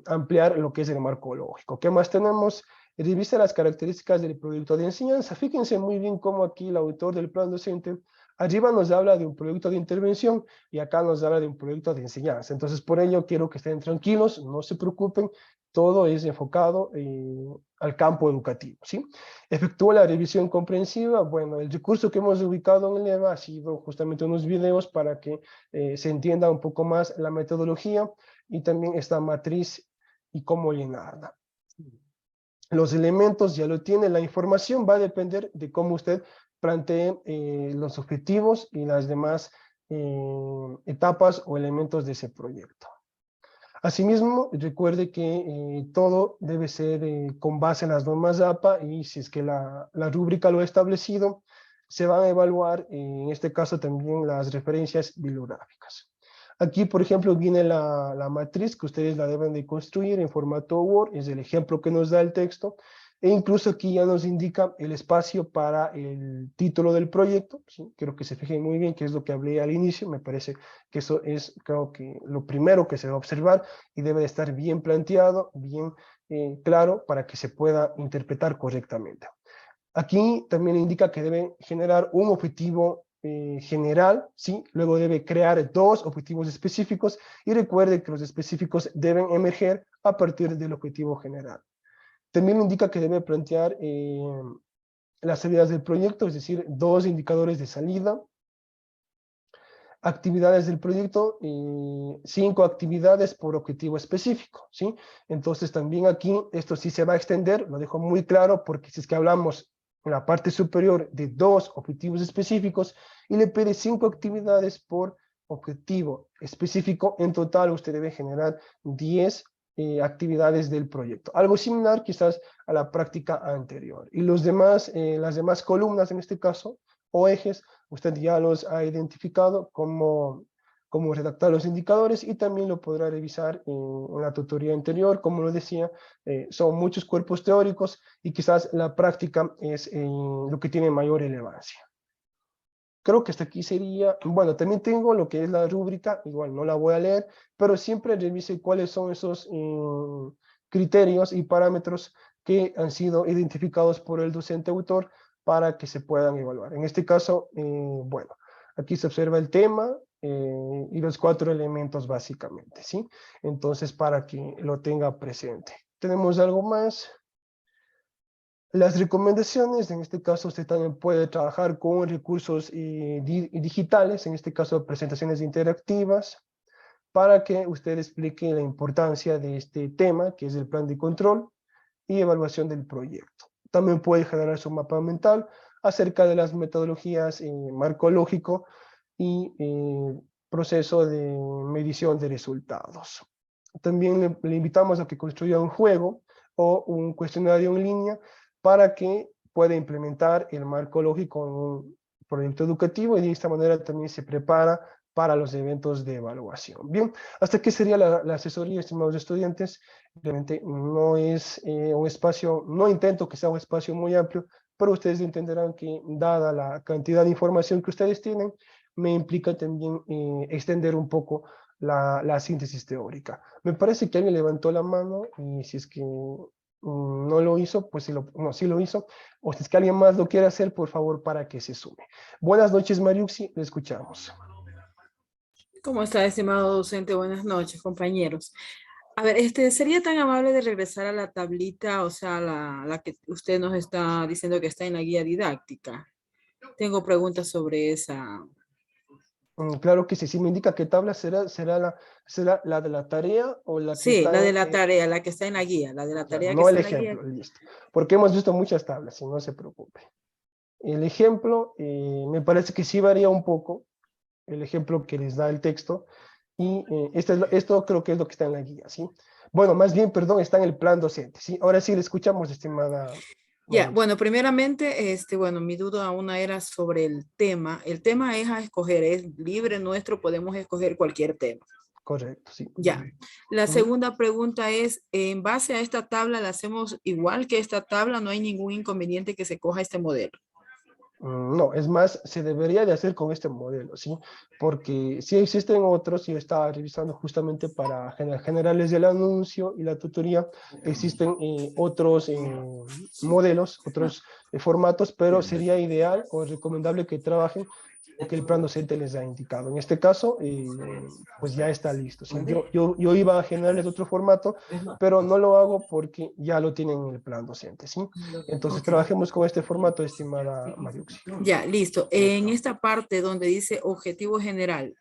ampliar lo que es el marco lógico. ¿Qué más tenemos? Revisa las características del proyecto de enseñanza. Fíjense muy bien cómo aquí el autor del plan docente, arriba nos habla de un proyecto de intervención y acá nos habla de un proyecto de enseñanza. Entonces, por ello quiero que estén tranquilos, no se preocupen, todo es enfocado al campo educativo, ¿sí? Efectúa la revisión comprensiva. Bueno, el recurso que hemos ubicado en el EVA ha sido justamente unos videos para que se entienda un poco más la metodología y también esta matriz y cómo llenarla. Los elementos ya lo tiene, la información va a depender de cómo usted plantee los objetivos y las demás etapas o elementos de ese proyecto. Asimismo, recuerde que todo debe ser con base en las normas APA y si es que la rúbrica lo ha establecido, se van a evaluar en este caso también las referencias bibliográficas. Aquí, por ejemplo, viene la matriz que ustedes la deben de construir en formato Word, es el ejemplo que nos da el texto, e incluso aquí ya nos indica el espacio para el título del proyecto, ¿sí? Quiero que se fijen muy bien, que es lo que hablé al inicio, me parece que eso es, creo que lo primero que se va a observar y debe de estar bien planteado, bien claro, para que se pueda interpretar correctamente. Aquí también indica que debe generar un objetivo general, ¿sí? Luego debe crear dos objetivos específicos y recuerde que los específicos deben emerger a partir del objetivo general. También indica que debe plantear las salidas del proyecto, es decir, dos indicadores de salida, actividades del proyecto, 5 actividades por objetivo específico, ¿sí? Entonces también aquí esto sí se va a extender, lo dejo muy claro porque si es que hablamos en la parte superior de 2 objetivos específicos y le pide 5 actividades por objetivo específico, en total usted debe generar 10 actividades del proyecto. Algo similar quizás a la práctica anterior. Y los demás, las demás columnas en este caso, o ejes, usted ya los ha identificado como redactar los indicadores y también lo podrá revisar en la tutoría anterior. Como lo decía, son muchos cuerpos teóricos y quizás la práctica es lo que tiene mayor relevancia. Creo que hasta aquí sería, bueno, también tengo lo que es la rúbrica, igual no la voy a leer, pero siempre revise cuáles son esos criterios y parámetros que han sido identificados por el docente autor para que se puedan evaluar. En este caso, bueno, aquí se observa el tema y los 4 elementos básicamente, ¿sí? Entonces, para que lo tenga presente. ¿Tenemos algo más? Las recomendaciones, en este caso usted también puede trabajar con recursos digitales, en este caso presentaciones interactivas, para que usted explique la importancia de este tema, que es el plan de control y evaluación del proyecto. También puede generar su mapa mental acerca de las metodologías marco lógico y proceso de medición de resultados. También le invitamos a que construya un juego o un cuestionario en línea para que pueda implementar el marco lógico en un proyecto educativo y de esta manera también se prepara para los eventos de evaluación. Bien, hasta aquí sería la asesoría, estimados estudiantes. Realmente no es un espacio, no intento que sea un espacio muy amplio, pero ustedes entenderán que dada la cantidad de información que ustedes tienen, me implica también extender un poco la síntesis teórica. Me parece que alguien levantó la mano y si es que no lo hizo, pues sí lo hizo, o si es que alguien más lo quiere hacer, por favor, para que se sume. Buenas noches, Mariuxi, le escuchamos. ¿Cómo está, estimado docente? Buenas noches, compañeros. A ver, ¿sería tan amable de regresar a la tablita, o sea, la que usted nos está diciendo que está en la guía didáctica? Tengo preguntas sobre esa. Claro que sí, sí me indica qué tabla será la de la tarea o la que Sí, está la de la tarea, la que está en la guía, la de la ya, tarea que no el está en la guía. ejemplo, listo. Porque hemos visto muchas tablas, y no se preocupe. El ejemplo, me parece que sí varía un poco, el ejemplo que les da el texto, Y esto creo que es lo que está en la guía, ¿sí? Bueno, más bien, perdón, está en el plan docente, ¿sí? Ahora sí le escuchamos, estimada Ya, María. bueno, primeramente, bueno, mi duda aún era sobre el tema. El tema es a escoger, es libre nuestro, podemos escoger cualquier tema. Correcto, sí. Ya. La Ujú. segunda pregunta es, en base a esta tabla, ¿la hacemos igual que esta tabla? ¿No hay ningún inconveniente que se coja este modelo? No, es más, se debería de hacer con este modelo, ¿sí? Porque si existen otros, yo estaba revisando justamente para generarles el anuncio y la tutoría, existen otros modelos, otros formatos, pero sería ideal o recomendable que trabajen que el plan docente les ha indicado. En este caso, pues ya está listo, ¿sí? Yo iba a generarles otro formato, pero no lo hago porque ya lo tienen en el plan docente, ¿sí? Entonces, Ok. trabajemos con este formato, estimada Mariuxi. Ya, listo. En esta parte donde dice objetivo general,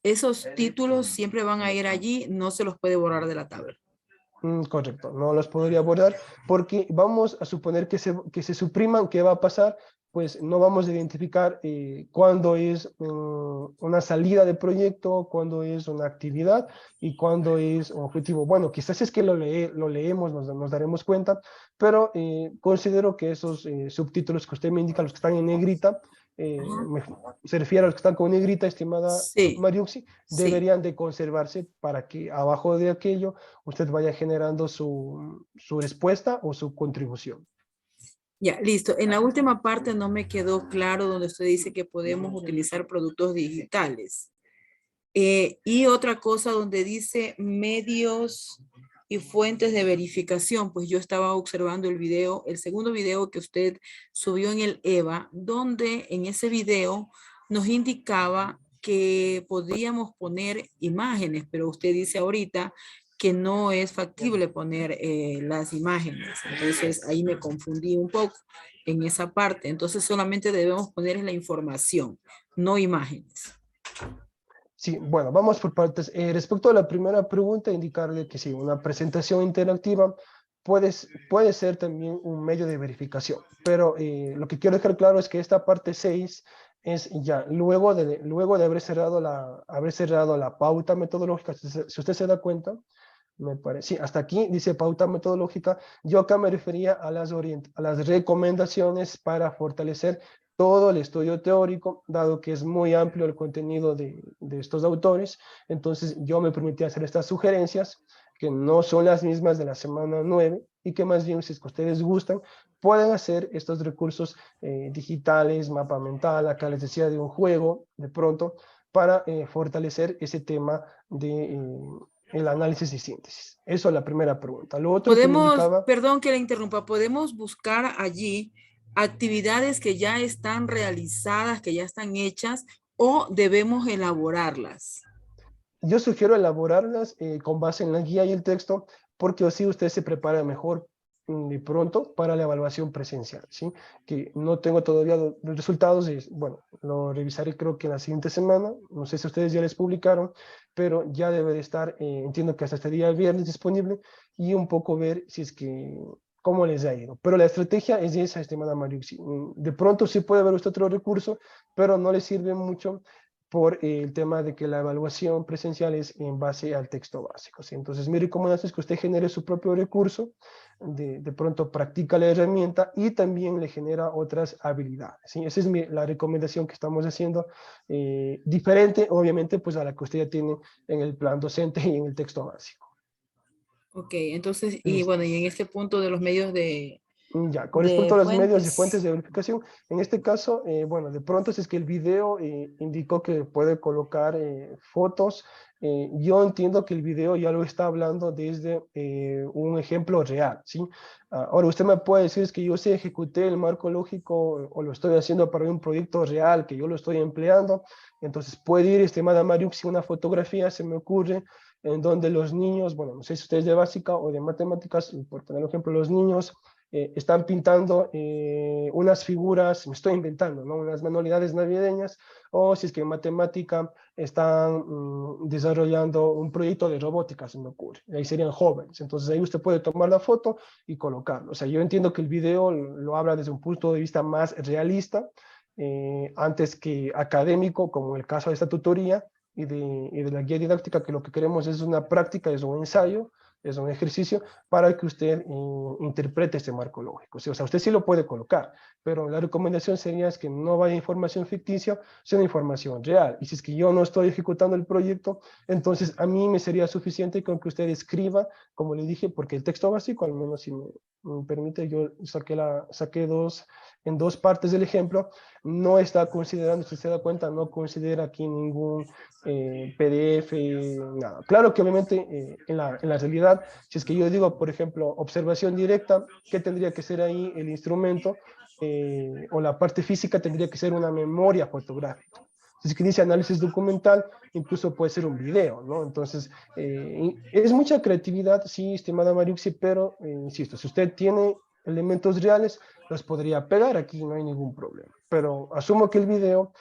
esos títulos siempre van a ir allí, no se los puede borrar de la tabla. Correcto, no los podría abordar porque vamos a suponer que se supriman. ¿Qué va a pasar? Pues no vamos a identificar cuándo es una salida de proyecto, cuándo es una actividad y cuándo es un objetivo. Bueno, quizás es que lo leemos, nos daremos cuenta, pero considero que esos subtítulos que usted me indica, los que están en negrita, se refiere a los que están con negrita, estimada Sí, Mariuxi, sí. deberían de conservarse para que abajo de aquello usted vaya generando su respuesta o su contribución. Ya, listo. En la última parte no me quedó claro donde usted dice que podemos utilizar productos digitales. Y otra cosa donde dice medios y fuentes de verificación, pues yo estaba observando el video, el segundo video que usted subió en el EVA, donde en ese video nos indicaba que podríamos poner imágenes, pero usted dice ahorita que no es factible poner las imágenes. Entonces ahí me confundí un poco en esa parte. Entonces solamente debemos poner la información, no imágenes. Sí, bueno, vamos por partes. Respecto a la primera pregunta, indicarle que sí, una presentación interactiva puede ser también un medio de verificación, pero lo que quiero dejar claro es que esta parte 6 es ya luego de haber cerrado la pauta metodológica. Si usted se da cuenta, me parece, sí, hasta aquí dice pauta metodológica. Yo acá me refería a las recomendaciones para fortalecer todo el estudio teórico, dado que es muy amplio el contenido de estos autores. Entonces yo me permití hacer estas sugerencias, que no son las mismas de la semana 9, y que más bien, si es que ustedes gustan, pueden hacer estos recursos digitales, mapa mental, acá les decía de un juego, de pronto, para fortalecer ese tema de el análisis y síntesis. Eso es la primera pregunta. Lo otro que me Podemos, indicaba, perdón que le interrumpa, podemos buscar allí actividades que ya están realizadas, que ya están hechas, o debemos elaborarlas. yo sugiero elaborarlas con base en la guía y el texto, porque así usted se prepara mejor de pronto para la evaluación presencial, ¿sí? Que no tengo todavía los resultados, y, bueno, lo revisaré creo que la siguiente semana, no sé si ustedes ya les publicaron, pero ya debe de estar, entiendo que hasta este día viernes disponible, y un poco ver si es que cómo les ha ido. Pero la estrategia es esa, estimada Mariuxi. De pronto sí puede haber usted otro recurso, pero no le sirve mucho por el tema de que la evaluación presencial es en base al texto básico, ¿sí? Entonces, mi recomendación es que usted genere su propio recurso, de pronto practica la herramienta y también le genera otras habilidades, ¿sí? Esa es la recomendación que estamos haciendo, diferente, obviamente, pues a la que usted ya tiene en el plan docente y en el texto básico. Ok, entonces, y Listo. bueno, y en este punto de los medios Ya, con respecto de a los medios y fuentes fuentes. de verificación, en este caso, bueno, de pronto si es que el video indicó que puede colocar fotos, yo entiendo que el video ya lo está hablando desde un ejemplo real, ¿sí? Ahora, usted me puede decir es que yo sí ejecuté el marco lógico o lo estoy haciendo para un proyecto real, que yo lo estoy empleando, entonces puede ir, estimada Mariuxi, una fotografía, se me ocurre, en donde los niños, bueno, no sé si ustedes de básica o de matemáticas, por poner ejemplo, los niños están pintando unas figuras, me estoy inventando, ¿no? Unas manualidades navideñas, o si es que en matemática están desarrollando un proyecto de robótica, se me ocurre. Ahí serían jóvenes. Entonces ahí usted puede tomar la foto y colocarlo. O sea, yo entiendo que el video lo habla desde un punto de vista más realista, antes que académico, como en el caso de esta tutoría, y de la guía didáctica, que lo que queremos es una práctica, es un ensayo, es un ejercicio para que usted interprete este marco lógico. ¿Sí? O sea, usted sí lo puede colocar, pero la recomendación sería es que no vaya información ficticia, sino información real. Y si es que yo no estoy ejecutando el proyecto, entonces a mí me sería suficiente con que usted escriba, como le dije, porque el texto básico, al menos si me permite, yo saqué en dos partes del ejemplo, no está considerando, si se da cuenta, no considera aquí ningún PDF, nada. Claro que obviamente en la realidad, si es que yo digo, por ejemplo, observación directa, ¿qué tendría que ser ahí el instrumento? O la parte física tendría que ser una memoria fotográfica. Si es que dice análisis documental, incluso puede ser un video, ¿no? Entonces, es mucha creatividad, sí, estimada Mariuxi, pero, insisto, si usted tiene elementos reales, los podría pegar, aquí no hay ningún problema. Pero asumo que el video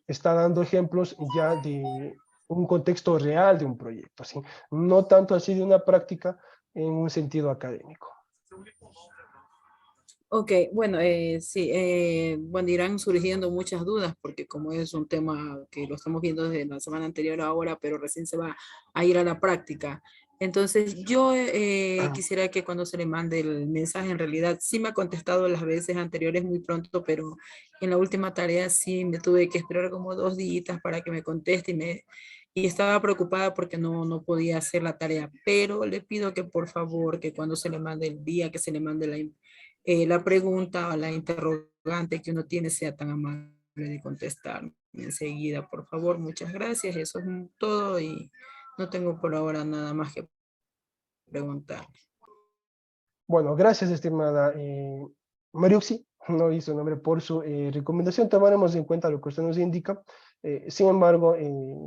está dando ejemplos ya de un contexto real de un proyecto, ¿sí? No tanto así de una práctica en un sentido académico. Ok, bueno, sí, bueno, irán surgiendo muchas dudas porque como es un tema que lo estamos viendo desde la semana anterior a ahora, pero recién se va a ir a la práctica. Entonces, yo quisiera que cuando se le mande el mensaje, en realidad sí me ha contestado las veces anteriores muy pronto, pero en la última tarea sí me tuve que esperar como 2 días para que me conteste y estaba preocupada porque no podía hacer la tarea, pero le pido que por favor, que cuando se le mande el día, que se le mande la pregunta o la interrogante que uno tiene sea tan amable de contestar enseguida, por favor, muchas gracias, eso es todo y no tengo por ahora nada más que preguntar. Bueno, gracias, estimada Mariuxi, no hizo nombre por su recomendación, tomaremos en cuenta lo que usted nos indica. Sin embargo,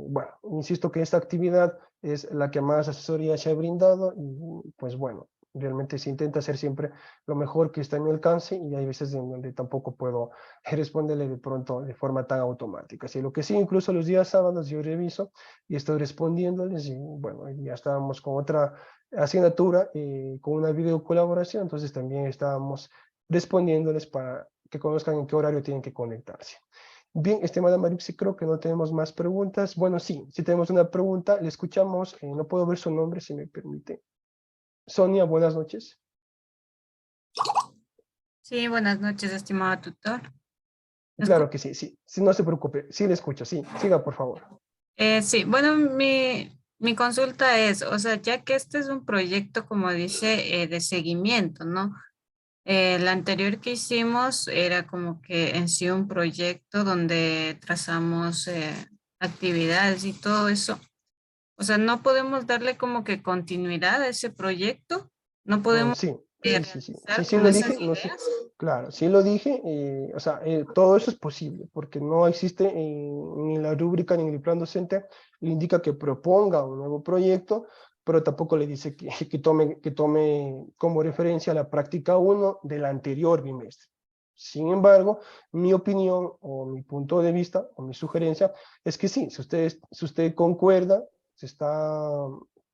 bueno, insisto que esta actividad es la que más asesoría se ha brindado y pues bueno, realmente se intenta hacer siempre lo mejor que está en mi alcance y hay veces en donde tampoco puedo responderle de pronto de forma tan automática. Así, lo que sí, incluso los días sábados yo reviso y estoy respondiéndoles y bueno, ya estábamos con otra asignatura con una video colaboración, entonces también estábamos respondiéndoles para que conozcan en qué horario tienen que conectarse. Bien, estimada Marixi, creo que no tenemos más preguntas. Bueno, sí, sí tenemos una pregunta, le escuchamos, no puedo ver su nombre, si me permite. Sonia, buenas noches. Sí, buenas noches, estimado tutor. ¿Me escucha? Claro que sí, sí, sí, no se preocupe, sí le escucho, sí, siga por favor. Sí, bueno, mi consulta es, o sea, ya que este es un proyecto, como dice, de seguimiento, ¿no? El anterior que hicimos era como que en sí un proyecto donde trazamos actividades y todo eso. O sea, no podemos darle como que continuidad a ese proyecto, no podemos Sí, sí, sí, sí, sí, realizar sí como lo esas dije, no sé, ideas. claro, sí lo dije, o sea, todo eso es posible, porque no existe ni la rúbrica ni el plan docente le indica que proponga un nuevo proyecto, pero tampoco le dice que tome como referencia la práctica uno del anterior bimestre. Sin embargo, mi opinión o mi punto de vista o mi sugerencia es que sí, si usted concuerda, se está,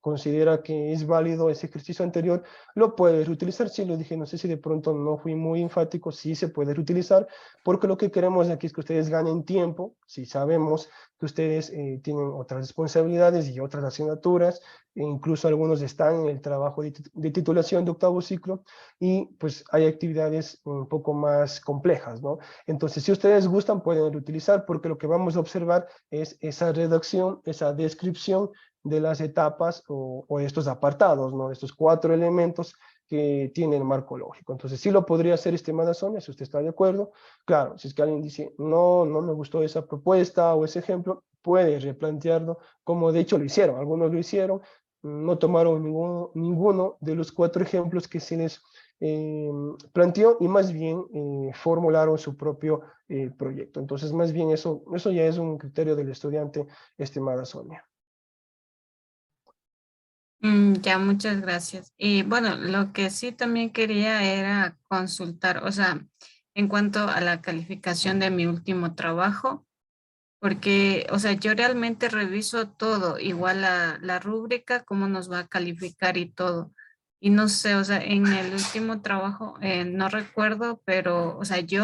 considera que es válido ese ejercicio anterior, lo puede reutilizar. Sí, lo dije, no sé si de pronto no fui muy enfático, sí se puede reutilizar, porque lo que queremos aquí es que ustedes ganen tiempo, si sabemos que ustedes tienen otras responsabilidades y otras asignaturas, e incluso algunos están en el trabajo de titulación de octavo ciclo, y pues hay actividades un poco más complejas, ¿no? Entonces, si ustedes gustan, pueden reutilizar, porque lo que vamos a observar es esa redacción, esa descripción de las etapas o estos apartados, ¿no? Estos 4 elementos que tiene el marco lógico. Entonces, sí lo podría hacer, estimada Sonia, si usted está de acuerdo. Claro, si es que alguien dice, no, no me gustó esa propuesta o ese ejemplo, puede replantearlo, como de hecho lo hicieron. Algunos lo hicieron, no tomaron ninguno de los 4 ejemplos que se les planteó y más bien formularon su propio proyecto. Entonces, más bien eso ya es un criterio del estudiante, estimada Sonia. Ya, muchas gracias. Y bueno, lo que sí también quería era consultar, o sea, en cuanto a la calificación de mi último trabajo, porque, o sea, yo realmente reviso todo, igual la rúbrica, cómo nos va a calificar y todo. Y no sé, o sea, en el último trabajo, no recuerdo, pero, o sea, yo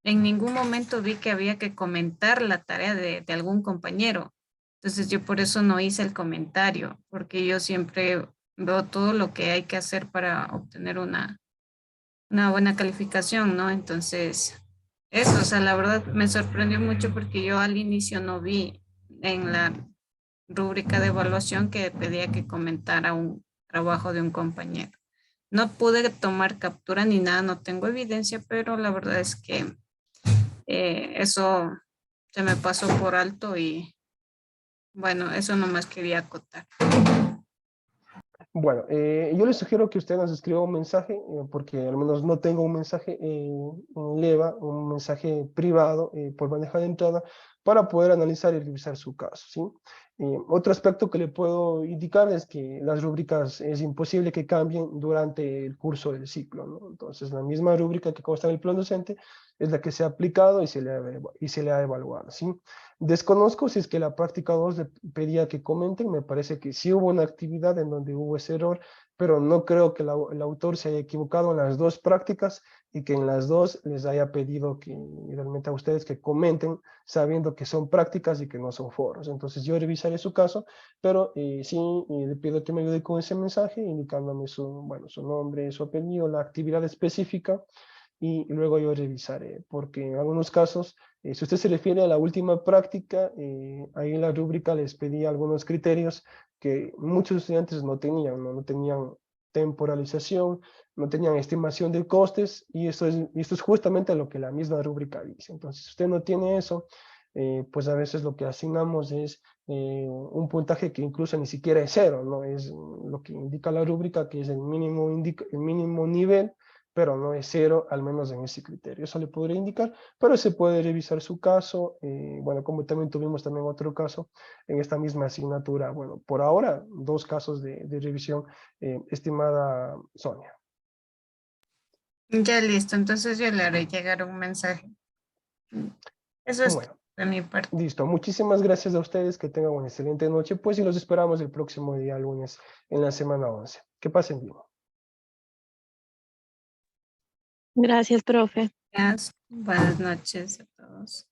en ningún momento vi que había que comentar la tarea de algún compañero. Entonces yo por eso no hice el comentario, porque yo siempre veo todo lo que hay que hacer para obtener una buena calificación, ¿no? Entonces, eso, o sea, la verdad me sorprendió mucho porque yo al inicio no vi en la rúbrica de evaluación que pedía que comentara un trabajo de un compañero. No pude tomar captura ni nada, no tengo evidencia, pero la verdad es que eso se me pasó por alto y bueno, eso nomás quería acotar. Bueno, yo les sugiero que usted nos escriba un mensaje, porque al menos no tengo un mensaje en Leva, un mensaje privado por bandeja de entrada, para poder analizar y revisar su caso, ¿sí? Otro aspecto que le puedo indicar es que las rúbricas es imposible que cambien durante el curso del ciclo, ¿no? Entonces, la misma rúbrica que consta en el plan docente es la que se ha aplicado y se le ha evaluado, ¿sí? Desconozco si es que la práctica 2 le pedía que comenten, me parece que sí hubo una actividad en donde hubo ese error, pero no creo que el autor se haya equivocado en las dos prácticas y que en las dos les haya pedido que realmente a ustedes que comenten sabiendo que son prácticas y que no son foros. Entonces yo revisaré su caso, pero sí le pido que me ayude con ese mensaje indicándome su nombre, su apellido, la actividad específica y luego yo revisaré, porque en algunos casos, si usted se refiere a la última práctica, ahí en la rúbrica les pedí algunos criterios que muchos estudiantes no tenían, no tenían temporalización, no tenían estimación de costes, y esto es justamente lo que la misma rúbrica dice. Entonces, si usted no tiene eso, pues a veces lo que asignamos es un puntaje que incluso ni siquiera es cero, ¿no? Es lo que indica la rúbrica, que es el mínimo nivel, pero no es cero, al menos en ese criterio. Eso le podría indicar, pero se puede revisar su caso. Bueno, como también tuvimos también otro caso en esta misma asignatura. Bueno, por ahora, 2 casos de revisión, estimada Sonia. Ya listo, entonces yo le haré llegar un mensaje. Eso es Bueno, de mi parte. listo. Muchísimas gracias a ustedes. Que tengan una excelente noche. Pues y los esperamos el próximo día, lunes, en la semana 11. Que pasen bien. Gracias, profe. Buenas noches a todos.